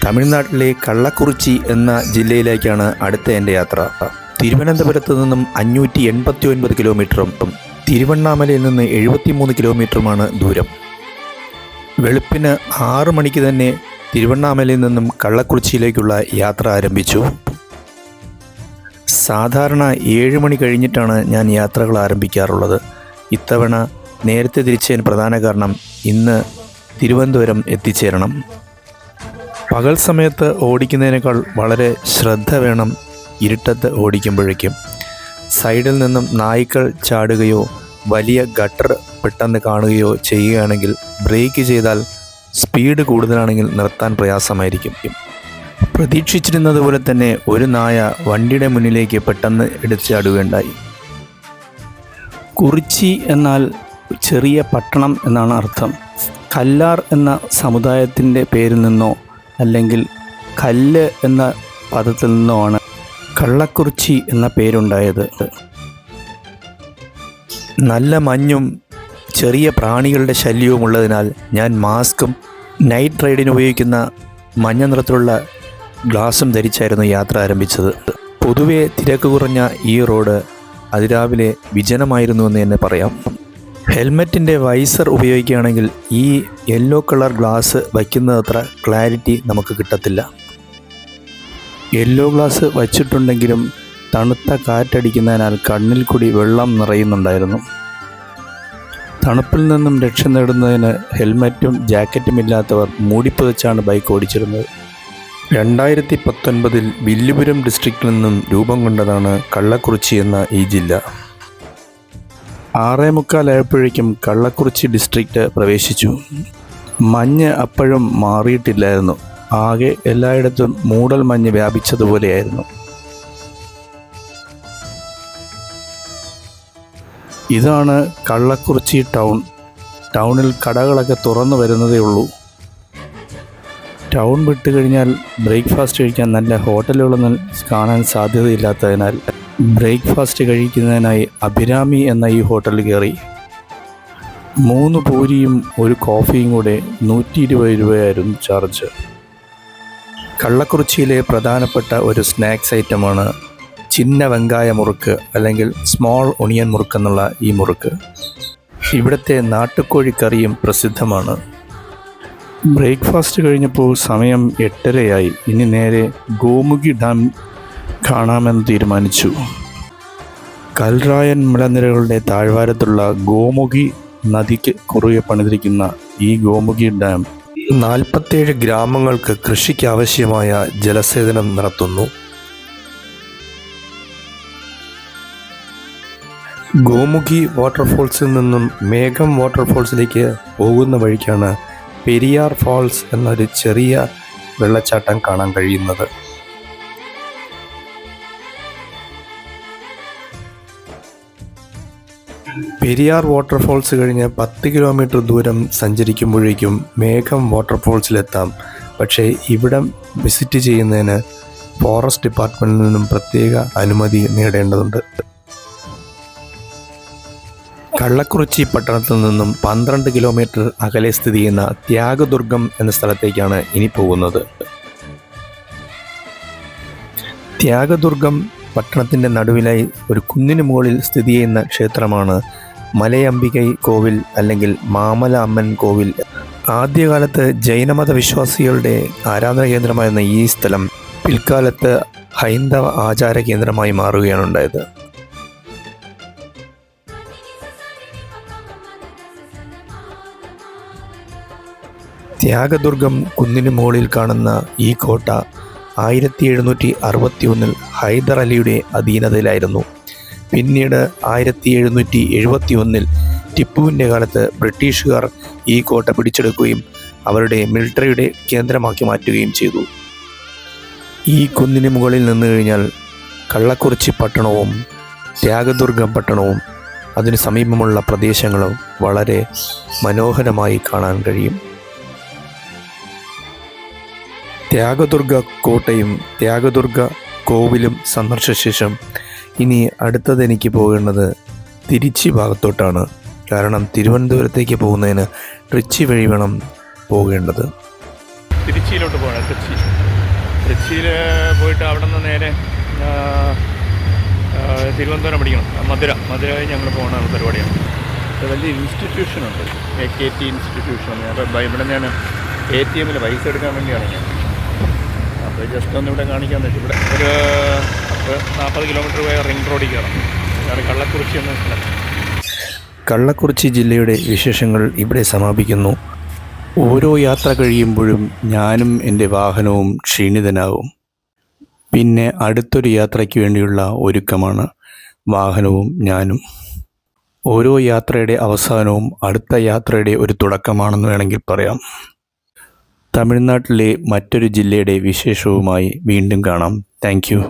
തമിഴ്നാട്ടിലെ കള്ളക്കുറിച്ചി എന്ന ജില്ലയിലേക്കാണ് അടുത്ത എൻ്റെ യാത്ര. തിരുവനന്തപുരത്ത് നിന്നും 589 കിലോമീറ്ററും തിരുവണ്ണാമലയിൽ നിന്ന് 73 കിലോമീറ്ററുമാണ് ദൂരം. വെളുപ്പിന് 6 മണിക്ക് തന്നെ തിരുവണ്ണാമലയിൽ നിന്നും കള്ളക്കുറിച്ചിയിലേക്കുള്ള യാത്ര ആരംഭിച്ചു. സാധാരണ 7 മണി കഴിഞ്ഞിട്ടാണ് ഞാൻ യാത്രകൾ ആരംഭിക്കാറുള്ളത്. ഇത്തവണ നേരത്തെ തിരിച്ചതിന് പ്രധാന കാരണം ഇന്ന് തിരുവനന്തപുരം എത്തിച്ചേരണം. പകൽ സമയത്ത് ഓടിക്കുന്നതിനേക്കാൾ വളരെ ശ്രദ്ധ വേണം ഇരുട്ടത്ത് ഓടിക്കുമ്പോഴേക്കും. സൈഡിൽ നിന്നും നായ്ക്കൾ ചാടുകയോ വലിയ ഗട്ടർ പെട്ടെന്ന് കാണുകയോ ചെയ്യുകയാണെങ്കിൽ ബ്രേക്ക് ചെയ്താൽ സ്പീഡ് കൂടുതലാണെങ്കിൽ നിർത്താൻ പ്രയാസമായിരിക്കും. പ്രതീക്ഷിച്ചിരുന്നത് പോലെ തന്നെ ഒരു നായ വണ്ടിയുടെ മുന്നിലേക്ക് പെട്ടെന്ന് എടുത്ത് ചാടുകയുണ്ടായി. കുറിച്ചി എന്നാൽ ചെറിയ പട്ടണം എന്നാണ് അർത്ഥം. കല്ലാർ എന്ന സമുദായത്തിൻ്റെ പേരിൽ നിന്നോ അല്ലെങ്കിൽ കല്ല് എന്ന പദത്തിൽ നിന്നോ ആണ് കള്ളക്കുറിച്ചി എന്ന പേരുണ്ടായത്. നല്ല മഞ്ഞും ചെറിയ പ്രാണികളുടെ ശല്യവും ഉള്ളതിനാൽ ഞാൻ മാസ്കും നൈറ്റ് റൈഡിന് ഉപയോഗിക്കുന്ന മഞ്ഞ നിറത്തിലുള്ള ഗ്ലാസും ധരിച്ചായിരുന്നു യാത്ര ആരംഭിച്ചത്. പൊതുവെ തിരക്ക് കുറഞ്ഞ ഈ റോഡ് അതിരാവിലെ വിജനമായിരുന്നു എന്ന് തന്നെ പറയാം. ഹെൽമെറ്റിൻ്റെ വൈസർ ഉപയോഗിക്കുകയാണെങ്കിൽ ഈ യെല്ലോ കളർ ഗ്ലാസ് വയ്ക്കുന്നതത്ര ക്ലാരിറ്റി നമുക്ക് കിട്ടത്തില്ല. യെല്ലോ ഗ്ലാസ് വച്ചിട്ടുണ്ടെങ്കിലും തണുത്ത കാറ്റടിക്കുന്നതിനാൽ കണ്ണിൽ കൂടി വെള്ളം നിറയുന്നുണ്ടായിരുന്നു. തണുപ്പിൽ നിന്നും രക്ഷ നേടുന്നതിന് ഹെൽമെറ്റും ജാക്കറ്റും ഇല്ലാത്തവർ മൂടിപ്പുതച്ചാണ് ബൈക്ക് ഓടിച്ചിരുന്നത്. 2019 വില്ലുപുരം ഡിസ്ട്രിക്റ്റിൽ നിന്നും രൂപം കൊണ്ടതാണ് കള്ളക്കുറിച്ചി എന്ന ഈ ജില്ല. 6:45 ആയപ്പോഴേക്കും കള്ളക്കുറിച്ചി ഡിസ്ട്രിക്റ്റ് പ്രവേശിച്ചു. മഞ്ഞ് അപ്പോഴും മാറിയിട്ടില്ലായിരുന്നു. ആകെ എല്ലായിടത്തും മൂടൽ മഞ്ഞ് വ്യാപിച്ചതുപോലെയായിരുന്നു. ഇതാണ് കള്ളക്കുറിച്ചി ടൗൺ. ടൗണിൽ കടകളൊക്കെ തുറന്നു വരുന്നതേ ഉള്ളൂ. ടൗൺ വിട്ട് കഴിഞ്ഞാൽ ബ്രേക്ക്ഫാസ്റ്റ് കഴിക്കാൻ നല്ല ഹോട്ടലുകളൊന്നും കാണാൻ സാധ്യതയില്ലാത്തതിനാൽ ബ്രേക്ക്ഫാസ്റ്റ് കഴിക്കുന്നതിനായി അഭിരാമി എന്ന ഈ ഹോട്ടലിൽ കയറി. 3 പൂരിയും ഒരു കോഫിയും കൂടെ 120 രൂപയായിരുന്നു ചാർജ്. കള്ളക്കുറിച്ചിയിലെ പ്രധാനപ്പെട്ട ഒരു സ്നാക്സ് ഐറ്റമാണ് ചിന്ന വെങ്കായ മുറുക്ക് അല്ലെങ്കിൽ സ്മോൾ ഒണിയൻ മുറുക്ക് എന്നുള്ള ഈ മുറുക്ക്. ഇവിടുത്തെ നാട്ടുകോഴിക്കറിയും പ്രസിദ്ധമാണ്. ബ്രേക്ക്ഫാസ്റ്റ് കഴിഞ്ഞപ്പോൾ സമയം 8:30 ഇനി നേരെ ഗോമുഖി ഡാം കാണാമെന്ന് തീരുമാനിച്ചു. കൽറായൻ മലനിരകളുടെ താഴ്വാരത്തുള്ള ഗോമുഖി നദിക്ക് കുറുകെ പണിതിരിക്കുന്ന ഈ ഗോമുഖി ഡാം 47 ഗ്രാമങ്ങൾക്ക് കൃഷിക്ക് ആവശ്യമായ ജലസേചനം നടത്തുന്നു. ഗോമുഖി വാട്ടർഫോൾസിൽ നിന്നും മേഘം വാട്ടർഫോൾസിലേക്ക് പോകുന്ന വഴിക്കാണ് പെരിയാർ ഫാൾസ് എന്നൊരു ചെറിയ വെള്ളച്ചാട്ടം കാണാൻ കഴിയുന്നത്. പെരിയാർ വാട്ടർഫോൾസ് കഴിഞ്ഞ് 10 കിലോമീറ്റർ ദൂരം സഞ്ചരിക്കുമ്പോഴേക്കും മേഘം വാട്ടർഫോൾസിലെത്താം. പക്ഷേ ഇവിടം വിസിറ്റ് ചെയ്യുന്നതിന് ഫോറസ്റ്റ് ഡിപ്പാർട്ട്മെൻറ്റിൽ നിന്നും പ്രത്യേക അനുമതി നേടേണ്ടതുണ്ട്. കള്ളക്കുറിച്ചി പട്ടണത്തിൽ നിന്നും 12 കിലോമീറ്റർ അകലെ സ്ഥിതി ചെയ്യുന്ന ത്യാഗദുർഗം എന്ന സ്ഥലത്തേക്കാണ് ഇനി പോകുന്നത്. ത്യാഗദുർഗം പട്ടണത്തിൻ്റെ നടുവിലായി ഒരു കുന്നിന് മുകളിൽ സ്ഥിതി ചെയ്യുന്ന ക്ഷേത്രമാണ് മലയംബികൈ കോവിൽ അല്ലെങ്കിൽ മാമല അമ്മൻ കോവിൽ. ആദ്യകാലത്ത് ജൈനമത വിശ്വാസികളുടെ ആരാധന കേന്ദ്രമായിരുന്ന ഈ സ്ഥലം പിൽക്കാലത്ത് ഹൈന്ദവ ആചാര കേന്ദ്രമായി മാറുകയാണ് ഉണ്ടായത്. ത്യാഗദുർഗം കുന്നിന് മുകളിൽ കാണുന്ന ഈ കോട്ട 1761 ഹൈദർ അലിയുടെ അധീനതയിലായിരുന്നു. പിന്നീട് 1771 ടിപ്പുവിൻ്റെ കാലത്ത് ബ്രിട്ടീഷുകാർ ഈ കോട്ട പിടിച്ചെടുക്കുകയും അവരുടെ മിലിറ്ററിയുടെ കേന്ദ്രമാക്കി മാറ്റുകയും ചെയ്തു. ഈ കുന്നിന് മുകളിൽ നിന്ന് കഴിഞ്ഞാൽ കള്ളക്കുറിച്ചി പട്ടണവും ത്യാഗദുർഗം പട്ടണവും അതിന് സമീപമുള്ള പ്രദേശങ്ങളും വളരെ മനോഹരമായി കാണാൻ കഴിയും. ത്യാഗദുർഗ കോട്ടയും ത്യാഗദുർഗ കോവിലും സന്ദർശിച്ച ശേഷം ഇനി അടുത്തത് എനിക്ക് പോകേണ്ടത് തിരുച്ചി ഭാഗത്തോട്ടാണ്. കാരണം തിരുവനന്തപുരത്തേക്ക് പോകുന്നതിന് ട്രിച്ചി വഴി വേണം പോകേണ്ടത്. തിരുച്ചിയിലോട്ട് പോകണം. തൃച്ചിയിൽ പോയിട്ട് അവിടെ നിന്ന് നേരെ തിരുവനന്തപുരം പഠിക്കണം. മധുര ഞങ്ങൾ പോകുന്ന പരിപാടിയാണ്. വലിയ ഇൻസ്റ്റിറ്റ്യൂഷനുണ്ട്, AKT ഇൻസ്റ്റിറ്റ്യൂഷൻ. അപ്പോൾ ഇവിടെ ഞാൻ ATM പൈസ എടുക്കാൻ വേണ്ടിയാണ് ഞാൻ. അപ്പോൾ ജസ്റ്റ് ഒന്ന് ഇവിടെ കാണിക്കാൻ പറ്റും. ഇവിടെ ഒരു 40 കിലോമീറ്റർ പോയ റിംഗ് റോഡിൽ കയറാം. ഞാൻ കള്ളക്കുറിച്ചി എന്ന സ്ഥലം. കള്ളക്കുറിച്ചി ജില്ലയുടെ വിശേഷങ്ങൾ ഇവിടെ സമാപിക്കുന്നു. ഓരോ യാത്ര കഴിയുമ്പോഴും ഞാനും എൻ്റെ വാഹനവും ക്ഷീണിതനാകും. പിന്നെ അടുത്തൊരു യാത്രയ്ക്ക് വേണ്ടിയുള്ള ഒരുക്കമാണ് വാഹനവും ഞാനും. ഓരോ യാത്രയുടെ അവസാനവും അടുത്ത യാത്രയുടെ ഒരു തുടക്കമാണെന്ന് വേണമെങ്കിൽ പറയാം. തമിഴ്നാട്ടിലെ മറ്റൊരു ജില്ലയുടെ വിശേഷവുമായി വീണ്ടും കാണാം. Thank you.